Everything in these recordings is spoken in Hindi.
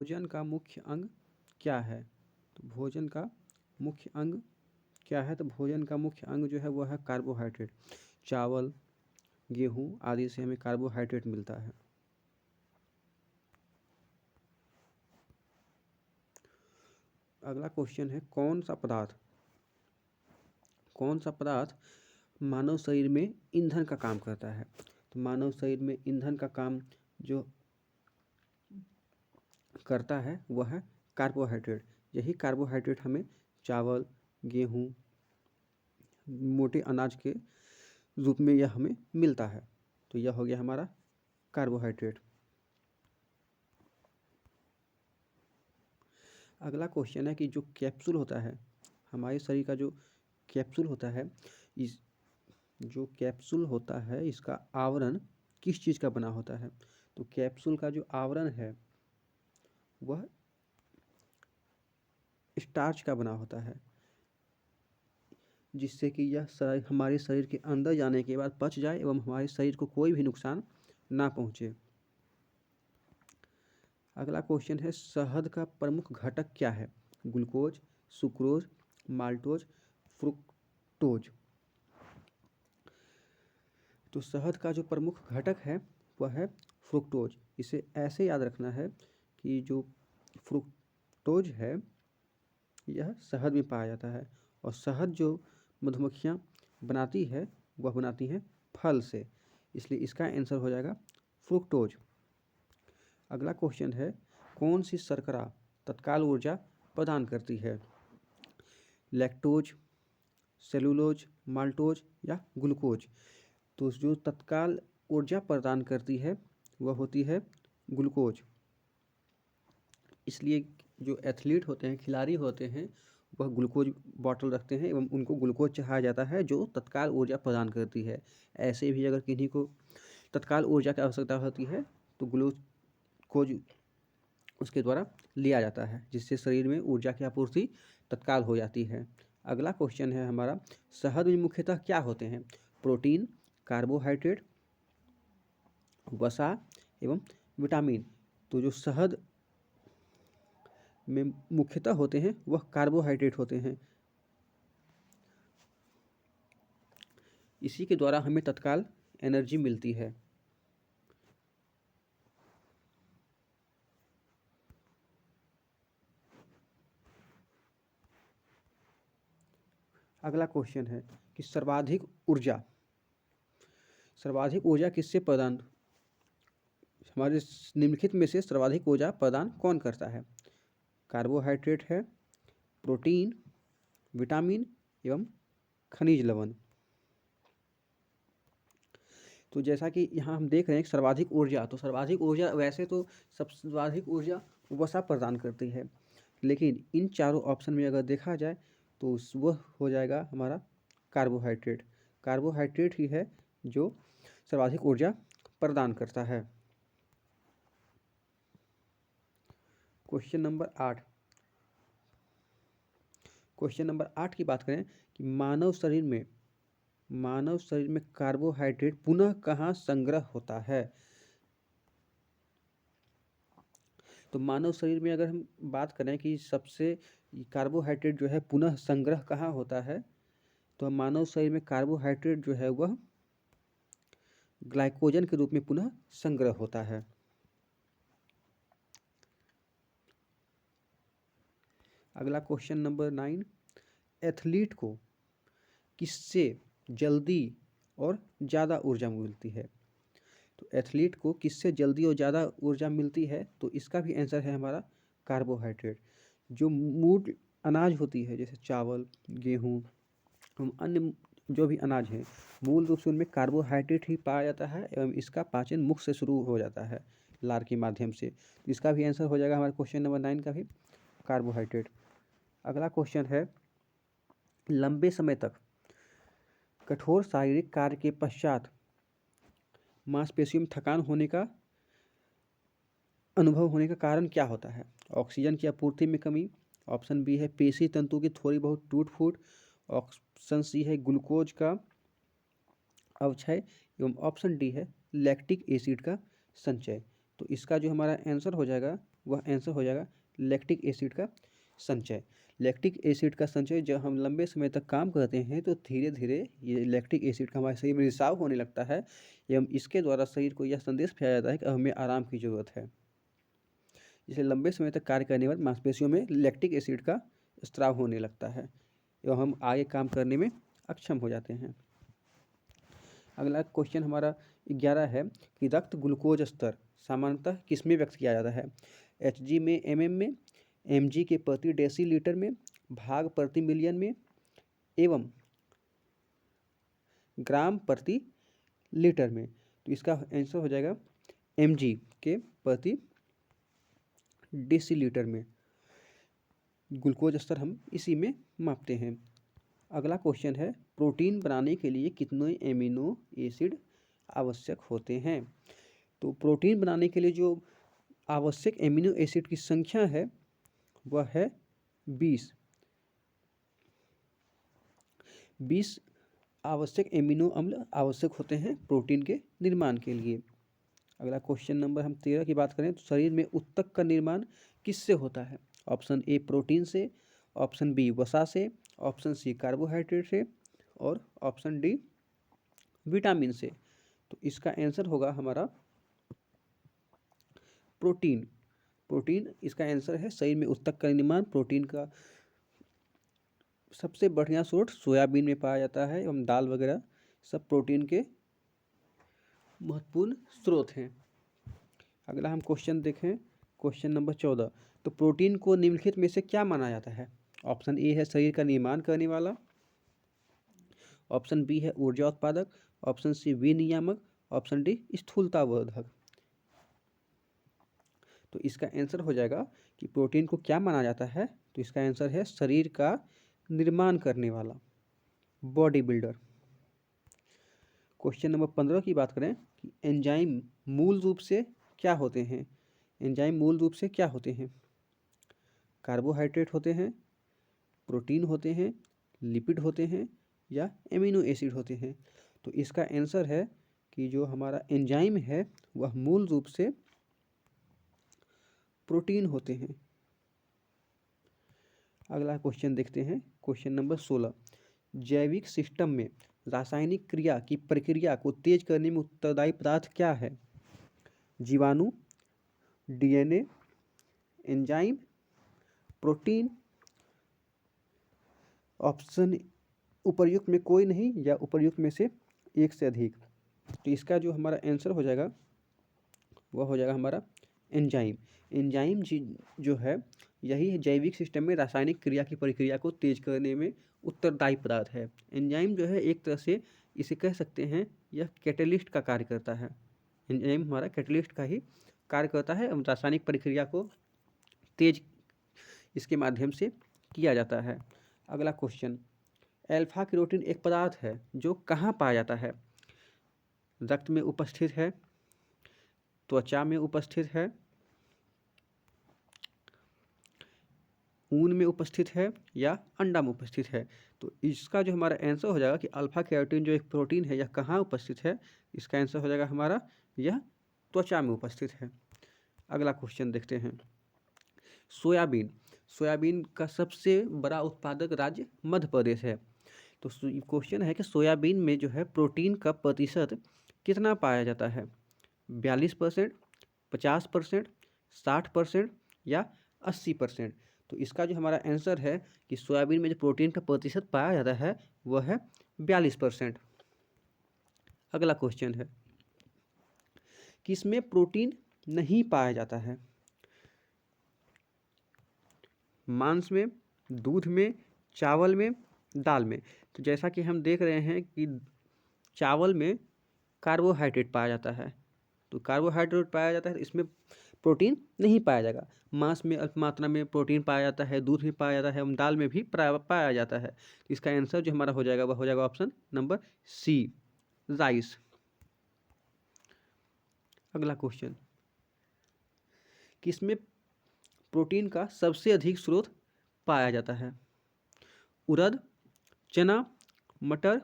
भोजन का मुख्य अंग क्या है? तो भोजन का मुख्य अंग क्या है? तो भोजन का मुख्य अंग जो है वो है कार्बोहाइड्रेट। चावल, गेहूँ आदि से हमें कार्बोहाइड्रेट मिलता है। अगला क्वेश्चन है कौन सा पदार्थ मानव शरीर में ईंधन का काम करता है? तो मानव शरीर में ईंधन का काम जो करता है वह है कार्बोहाइड्रेट। यही कार्बोहाइड्रेट हमें चावल, गेहूँ, मोटे अनाज के रूप में यह हमें मिलता है। तो यह हो गया हमारा कार्बोहाइड्रेट। अगला क्वेश्चन है कि जो कैप्सूल होता है, हमारे शरीर का जो कैप्सूल होता है, इस जो कैप्सूल होता है इसका आवरण किस चीज़ का बना होता है? तो कैप्सूल का जो आवरण है वह स्टार्च का बना होता है, जिससे कि यह हमारे शरीर के अंदर जाने के बाद पच जाए एवं हमारे शरीर को कोई भी नुकसान ना पहुँचे। अगला क्वेश्चन है शहद का प्रमुख घटक क्या है? Glucose, sucrose, maltose, fructose. तो शहद का जो प्रमुख घटक है वह है फ्रुक्टोज। इसे ऐसे याद रखना है कि जो फ्रुक्टोज है यह शहद में पाया जाता है, और शहद जो मधुमक्खियाँ बनाती है वह बनाती हैं फल से, इसलिए इसका आंसर हो जाएगा फ्रुक्टोज। अगला क्वेश्चन है कौन सी शर्करा तत्काल ऊर्जा प्रदान करती है? लैक्टोज, सेलुलोज, माल्टोज या ग्लूकोज। तो जो तत्काल ऊर्जा प्रदान करती है वह होती है ग्लूकोज। इसलिए जो एथलीट होते हैं, खिलाड़ी होते हैं, वह ग्लूकोज बॉटल रखते हैं एवं उनको ग्लूकोज चढ़ाया जाता है जो तत्काल ऊर्जा प्रदान करती है। ऐसे भी अगर किन्हीं को तत्काल ऊर्जा की आवश्यकता होती है तो ग्लूकोज उसके द्वारा लिया जाता है, जिससे शरीर में ऊर्जा की आपूर्ति तत्काल हो जाती है। अगला क्वेश्चन है हमारा शहद में मुख्यतः क्या होते हैं? प्रोटीन, कार्बोहाइड्रेट, वसा एवं विटामिन। तो जो शहद में मुख्यतः होते हैं वह कार्बोहाइड्रेट होते हैं। इसी के द्वारा हमें तत्काल एनर्जी मिलती है। अगला क्वेश्चन है कि सर्वाधिक ऊर्जा किससे प्रदान हमारे निम्नलिखित में से सर्वाधिक ऊर्जा प्रदान कौन करता है? कार्बोहाइड्रेट है, प्रोटीन, विटामिन एवं खनिज लवण। तो जैसा कि यहाँ हम देख रहे हैं सर्वाधिक ऊर्जा, तो सर्वाधिक ऊर्जा वैसे तो सर्वाधिक ऊर्जा वसा प्रदान करती है, लेकिन इन चारों ऑप्शन में अगर देखा जाए तो वह हो जाएगा हमारा कार्बोहाइड्रेट। कार्बोहाइड्रेट ही है जो सर्वाधिक ऊर्जा प्रदान करता है। क्वेश्चन नंबर 8 की बात करें कि मानव शरीर में कार्बोहाइड्रेट पुनः कहाँ संग्रह होता है? तो मानव शरीर में अगर हम बात करें कि सबसे कार्बोहाइड्रेट जो है पुनः संग्रह कहाँ होता है, तो मानव शरीर में कार्बोहाइड्रेट जो है वह ग्लाइकोजन के रूप में पुनः संग्रह होता है। अगला क्वेश्चन नंबर 9, एथलीट को किससे जल्दी और ज़्यादा ऊर्जा मिलती है? तो एथलीट को किससे जल्दी और ज़्यादा ऊर्जा मिलती है? तो इसका भी आंसर है हमारा कार्बोहाइड्रेट। जो मूल अनाज होती है जैसे चावल, गेहूँ, अन्य जो भी अनाज हैं, मूल रूप से उनमें कार्बोहाइड्रेट ही पाया जाता है एवं इसका पाचन मुख से शुरू हो जाता है लार के माध्यम से। तो इसका भी आंसर हो जाएगा हमारे क्वेश्चन नंबर 9 का भी कार्बोहाइड्रेट। अगला क्वेश्चन है लंबे समय तक कठोर शारीरिक कार्य के पश्चात मांसपेशियों में थकान होने का अनुभव होने का कारण क्या होता है? ऑक्सीजन की आपूर्ति में कमी, ऑप्शन बी है पेशी तंतु की थोड़ी बहुत टूट फूट, ऑप्शन सी है ग्लूकोज का अवक्षय एवं ऑप्शन डी है लैक्टिक एसिड का संचय। तो इसका जो हमारा आंसर हो जाएगा वह आंसर हो जाएगा लैक्टिक एसिड का संचय। लैक्टिक एसिड का संचय जब हम लंबे समय तक काम करते हैं तो धीरे धीरे ये लैक्टिक एसिड का हमारे शरीर में रिसाव होने लगता है एवं इसके द्वारा शरीर को यह संदेश भेजा जाता है कि अब हमें आराम की जरूरत है। इसलिए लंबे समय तक कार्य करने के बाद मांसपेशियों में लैक्टिक एसिड का स्त्राव होने लगता है एवं हम आगे काम करने में अक्षम हो जाते हैं। अगला क्वेश्चन हमारा 11 है कि रक्त ग्लूकोज स्तर सामान्यतः किसमें व्यक्त किया जाता है? Hg में, mm में, mg के प्रति डेसीलीटर में, भाग प्रति मिलियन में एवं ग्राम प्रति लीटर में। तो इसका आंसर हो जाएगा mg के प्रति डेसीलीटर में। ग्लूकोज स्तर हम इसी में मापते हैं। अगला क्वेश्चन है प्रोटीन बनाने के लिए कितने एमिनो एसिड आवश्यक होते हैं? तो प्रोटीन बनाने के लिए जो आवश्यक एमिनो एसिड की संख्या है वह है 20 आवश्यक एमिनो अम्ल आवश्यक होते हैं प्रोटीन के निर्माण के लिए। अगला क्वेश्चन नंबर हम 13 की बात करें तो शरीर में उत्तक का निर्माण किससे होता है? ऑप्शन ए प्रोटीन से, ऑप्शन बी वसा से, ऑप्शन सी कार्बोहाइड्रेट से और ऑप्शन डी विटामिन से। तो इसका आंसर होगा हमारा प्रोटीन। प्रोटीन इसका आंसर है। शरीर में उत्तक का निर्माण प्रोटीन का सबसे बढ़िया स्रोत सोयाबीन में पाया जाता है एवं दाल वगैरह सब प्रोटीन के महत्वपूर्ण स्रोत हैं। अगला हम क्वेश्चन देखें, क्वेश्चन नंबर 14। तो प्रोटीन को निम्नलिखित में से क्या माना जाता है? ऑप्शन ए है शरीर का निर्माण करने वाला, ऑप्शन बी है ऊर्जा उत्पादक, ऑप्शन सी विनियामक, ऑप्शन डी स्थूलतावर्धक। तो इसका आंसर हो जाएगा कि प्रोटीन को क्या माना जाता है? तो इसका आंसर है शरीर का निर्माण करने वाला, बॉडी बिल्डर। क्वेश्चन नंबर 15 की बात करें कि एंजाइम मूल रूप से क्या होते हैं? एंजाइम मूल रूप से क्या होते हैं? कार्बोहाइड्रेट होते हैं, प्रोटीन होते हैं, लिपिड होते हैं या एमिनो एसिड होते हैं? तो इसका आंसर है कि जो हमारा एंजाइम है वह मूल रूप से प्रोटीन होते हैं। अगला क्वेश्चन देखते हैं, क्वेश्चन नंबर 16। जैविक सिस्टम में रासायनिक क्रिया की प्रक्रिया को तेज करने में उत्तरदायी पदार्थ क्या है? जीवाणु, डीएनए, एंजाइम, प्रोटीन। ऑप्शन उपर्युक्त में कोई नहीं या उपर्युक्त में से एक से अधिक। तो इसका जो हमारा आंसर हो जाएगा वह हो जाएगा हमारा एंजाइम। एंजाइम जो है यही जैविक सिस्टम में रासायनिक क्रिया की प्रक्रिया को तेज करने में उत्तरदायी पदार्थ है। एंजाइम जो है एक तरह से इसे कह सकते हैं यह कैटलिस्ट का कार्य करता है। एंजाइम हमारा कैटलिस्ट का ही कार्य करता है। रासायनिक प्रक्रिया को तेज इसके माध्यम से किया जाता है। अगला क्वेश्चन, अल्फा कैरोटीन एक पदार्थ है जो कहाँ पाया जाता है? रक्त में उपस्थित है, त्वचा में उपस्थित है, ऊन में उपस्थित है या अंडा में उपस्थित है? तो इसका जो हमारा आंसर हो जाएगा कि अल्फा कैरोटीन जो एक प्रोटीन है यह कहाँ उपस्थित है? इसका आंसर हो जाएगा हमारा यह त्वचा में उपस्थित है। अगला क्वेश्चन देखते हैं, सोयाबीन। सोयाबीन का सबसे बड़ा उत्पादक राज्य मध्य प्रदेश है। तो क्वेश्चन है कि सोयाबीन में जो है प्रोटीन का प्रतिशत कितना पाया जाता है? 42%, 50%, 60% या 80%? तो इसका जो हमारा आंसर है कि सोयाबीन में जो प्रोटीन का प्रतिशत पाया जाता है वह है 42%। अगला क्वेश्चन है, किसमें प्रोटीन नहीं पाया जाता है? मांस में, दूध में, चावल में, दाल में? तो जैसा कि हम देख रहे हैं कि चावल में कार्बोहाइड्रेट पाया जाता है, तो कार्बोहाइड्रेट पाया जाता है तो इसमें प्रोटीन नहीं पाया जाएगा। मांस में अल्प मात्रा में प्रोटीन पाया जाता है, दूध में पाया जाता है एवं दाल में भी पाया जाता है। तो इसका आंसर जो हमारा हो जाएगा वह हो जाएगा ऑप्शन नंबर सी, राइस। अगला क्वेश्चन, किसमें प्रोटीन का सबसे अधिक स्रोत पाया जाता है? उड़द, चना, मटर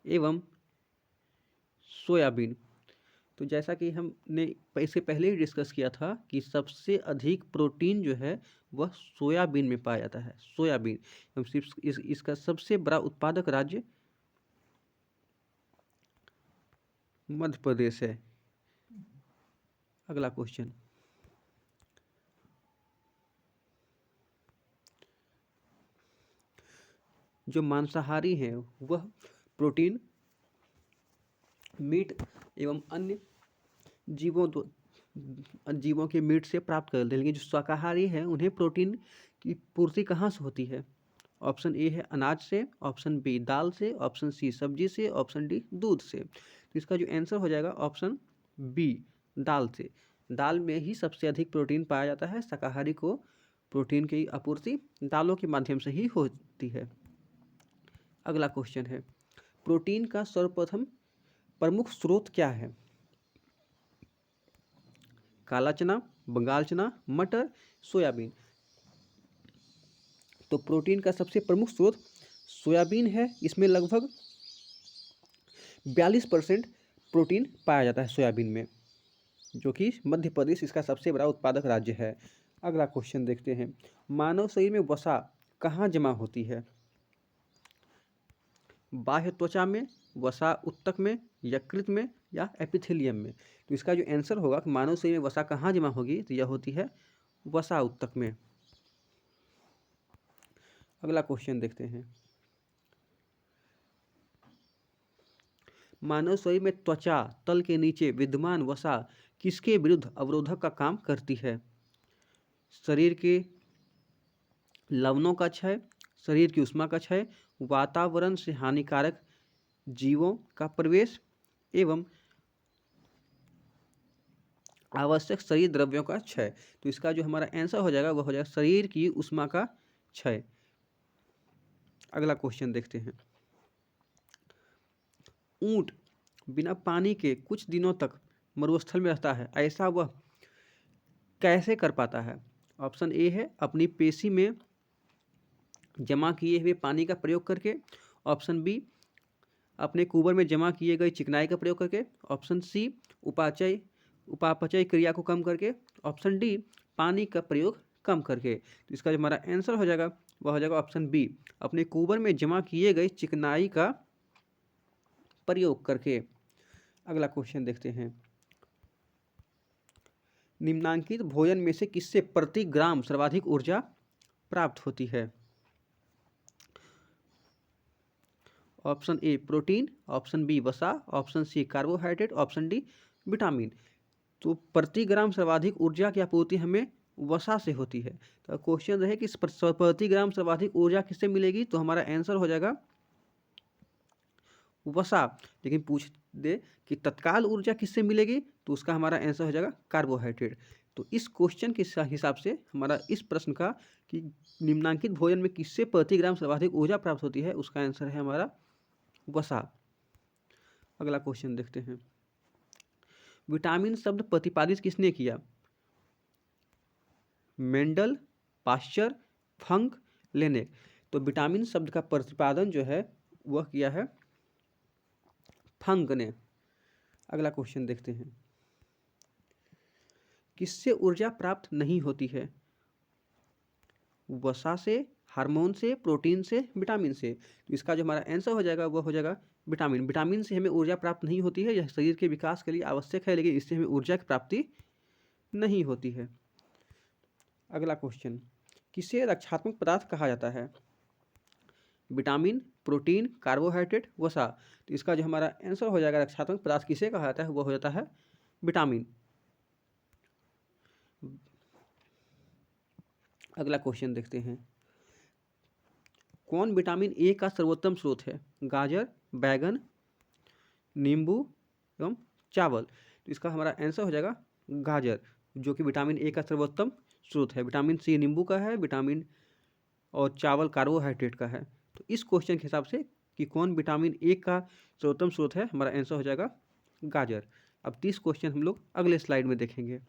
एवं सोयाबीन? तो जैसा कि हमने इससे पहले ही डिस्कस किया था कि सबसे अधिक प्रोटीन जो है वह सोयाबीन में पाया जाता है। सोयाबीन इसका सबसे बड़ा उत्पादक राज्य मध्य प्रदेश है। अगला क्वेश्चन, जो मांसाहारी हैं वह प्रोटीन मीट एवं अन्य जीवों के मीट से प्राप्त करते हैं, लेकिन जो शाकाहारी हैं उन्हें प्रोटीन की पूर्ति कहाँ से होती है? ऑप्शन ए है अनाज से, ऑप्शन बी दाल से, ऑप्शन सी सब्जी से, ऑप्शन डी दूध से। तो इसका जो आंसर हो जाएगा ऑप्शन बी दाल से। दाल में ही सबसे अधिक प्रोटीन पाया जाता है। शाकाहारी को प्रोटीन की आपूर्ति दालों के माध्यम से ही होती है। अगला क्वेश्चन है, प्रोटीन का सर्वप्रथम प्रमुख स्रोत क्या है? काला चना, बंगाल चना, मटर, सोयाबीन। तो प्रोटीन का सबसे प्रमुख स्रोत सोयाबीन है। इसमें लगभग 42% प्रोटीन पाया जाता है सोयाबीन में, जो कि मध्य प्रदेश इसका सबसे बड़ा उत्पादक राज्य है। अगला क्वेश्चन देखते हैं, मानव शरीर में वसा कहाँ जमा होती है? बाह्य त्वचा में, वसा ऊतक में, यकृत में या एपिथेलियम में? तो इसका जो आंसर होगा कि मानव शरीर में वसा कहाँ जमा होगी, तो यह होती है वसा ऊतक में। अगला क्वेश्चन देखते हैं, मानव शरीर में त्वचा तल के नीचे विद्यमान वसा किसके विरुद्ध अवरोधक का काम करती है? शरीर के लवणों का क्षय, शरीर की ऊष्मा का क्षय, वातावरण से हानिकारक जीवों का प्रवेश एवं आवश्यक शरीर द्रव्यों का क्षय। तो इसका जो हमारा आंसर हो जाएगा वह हो जाएगा शरीर की ऊष्मा का क्षय। अगला क्वेश्चन देखते हैं, ऊंट बिना पानी के कुछ दिनों तक मरुस्थल में रहता है, ऐसा वह कैसे कर पाता है? ऑप्शन ए है अपनी पेशी में जमा किए हुए पानी का प्रयोग करके, ऑप्शन बी अपने कुबर में जमा किए गए चिकनाई का प्रयोग करके, ऑप्शन सी उपापचय क्रिया को कम करके, ऑप्शन डी पानी का प्रयोग कम करके। तो इसका जो हमारा आंसर हो जाएगा वह हो जाएगा ऑप्शन बी अपने कुबर में जमा किए गए चिकनाई का प्रयोग करके। अगला क्वेश्चन देखते हैं, निम्नांकित भोजन में से किससे प्रति ग्राम सर्वाधिक ऊर्जा प्राप्त होती है? Option A protein, option B वसा, option C carbohydrate, option D vitamin. तो प्रति ग्राम सर्वाधिक ऊर्जा की आपूर्ति हमें वसा से होती है। तो क्वेश्चन रहे कि प्रति ग्राम सर्वाधिक ऊर्जा किससे मिलेगी, तो हमारा आंसर हो जाएगा वसा। लेकिन पूछ दे कि तत्काल ऊर्जा किससे मिलेगी, तो उसका हमारा आंसर हो जाएगा कार्बोहाइड्रेट। तो इस क्वेश्चन के हिसाब से हमारा इस प्रश्न का कि निम्नांकित भोजन में किससे प्रति ग्राम सर्वाधिक ऊर्जा प्राप्त होती है, उसका आंसर है हमारा वसा। अगला क्वेश्चन देखते हैं, विटामिन शब्द प्रतिपादित किसने किया? मेंडल, पाश्चर, फंक, लेनेक। तो विटामिन शब्द का प्रतिपादन जो है वह किया है फंक ने। अगला क्वेश्चन देखते हैं, किससे ऊर्जा प्राप्त नहीं होती है? वसा से, हार्मोन से, प्रोटीन से, विटामिन से। तो इसका जो हमारा आंसर हो जाएगा वह हो जाएगा विटामिन। विटामिन से हमें ऊर्जा प्राप्त नहीं होती है, यह शरीर के विकास के लिए आवश्यक है, लेकिन इससे हमें ऊर्जा की प्राप्ति नहीं होती है। अगला क्वेश्चन, किसे रक्षात्मक पदार्थ कहा जाता है? विटामिन, प्रोटीन, कार्बोहाइड्रेट, वसा। तो इसका जो हमारा आंसर हो जाएगा रक्षात्मक पदार्थ किसे कहा जाता है, वह हो जाता है विटामिन। अगला क्वेश्चन देखते हैं, कौन विटामिन ए का सर्वोत्तम स्रोत है? गाजर, बैगन, नींबू एवं चावल। तो इसका हमारा आंसर हो जाएगा गाजर, जो कि विटामिन ए का सर्वोत्तम स्रोत है। विटामिन सी नींबू का है, विटामिन और चावल कार्बोहाइड्रेट का है। तो इस क्वेश्चन के हिसाब से कि कौन विटामिन ए का सर्वोत्तम स्रोत है, हमारा आंसर हो जाएगा गाजर। अब 30 क्वेश्चन हम लोग अगले स्लाइड में देखेंगे।